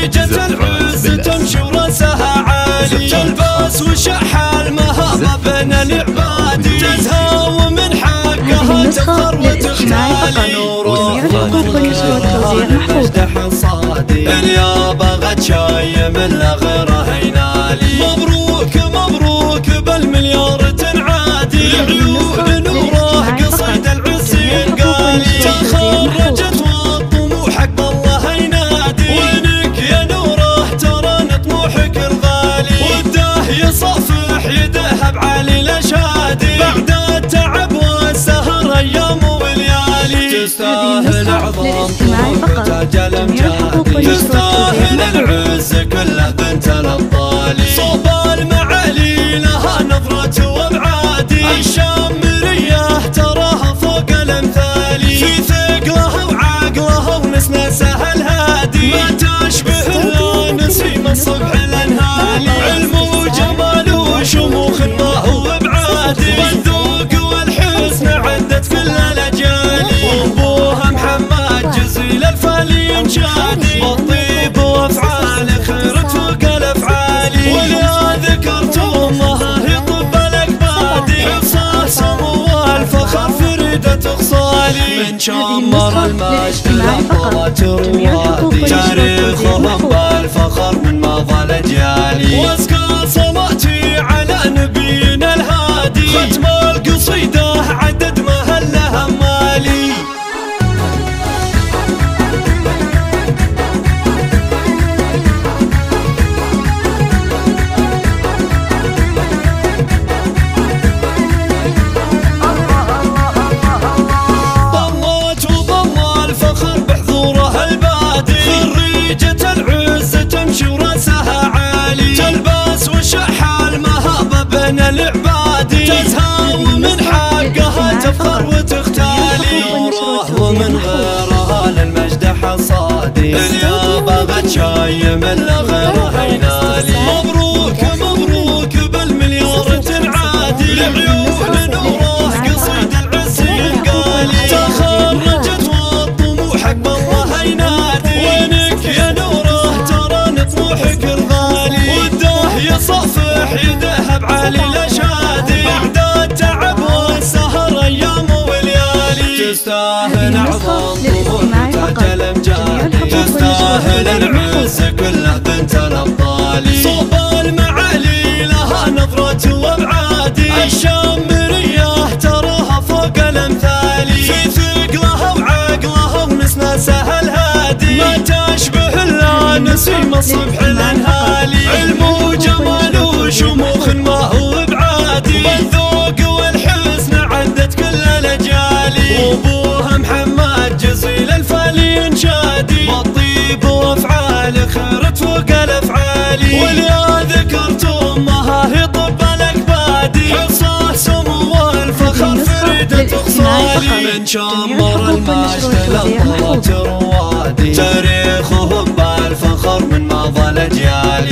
خريجة العز تمشي وراسها عالي، تلبس وشح المهابة بين العبادي، تزهى ومن حقها تفخر وتختالي، نورها المجد حصادي، اليابا غد شاي من لا غيره ينالي، مبروك مبروك بالمليار تنعادي، لعيون نوره قصيد العز ينقالي، تخرجت والطموحك بالله ينادي، وينك يا نوره ترى طموحك الغالي، وده يصفح يدها بعالي الاشادي، بعد التعب والسهر ايام وليالي، تستاهل اعظم طموح تاج الامجاد، تستاهل العز كله بنت الابطال، صوب المعالي لها نظرة وابعادي، الشامرية تراها فوق الامثال، في ثقلها وعقلها ونسناسها الهادي، ما تشبه الا نسيم الصبح الانهالي، علم وجمال وشموخ ما هو ابعادي، والذوق والحسن عدت كل الاجيال، وابوها محمد جزيل الفالي ينشادي، والطيب وافعال خيرت فوق الافعال، ولا ذكرت امها هي طب الاكبادي، حفصه سمو الفخر فريده خصالي، من شمر المجد لبرات روادي، تاريخهم بالفخر من ماضى الاجيال، واسكى صلاتي على نبينا الهادي، ختم القصيده عدد ما هلها مالي. العبادي تزهى ومن حقها تفخر وتختالي، نوره ومن غيرها للمجد حصادي، اليابا غد شاي من لا غيره ينالي، مبروك مبروك بالمليار تنعادي، لعيون نوره قصيد العز ينقالي، تخرجت والطموحك بالله ينادي، وينك يا نوره ترى طموحك الغالي، وده يصفح يدها بعالي الاشادي، بعد التعب والسهر ايام وليالي، تستاهل اعظم طموح تاج الامجاد، تستاهل العز كله بنت الابطال، صوب المعالي لها نظرة وابعادي، الشامرية تراها فوق الامثال، في ثقلها وعقلها ونسناسها الهادي، ما تشبه الا نسيم الصبح الانهالي، علم وجمال وشموخ ما هو ابعادي، والذوق والحسن عدت كل الاجيال، وابوها محمد جزيل الفالي ينشادي، والطيب وافعال خيرت فوق الافعال، واليا ذكرت امها هي طب الاكبادي، حفصه سمو الفخر فريده خصالي، من شمر المجد لبرات روادي، تاريخهم بالفخر من ماضى الاجيال،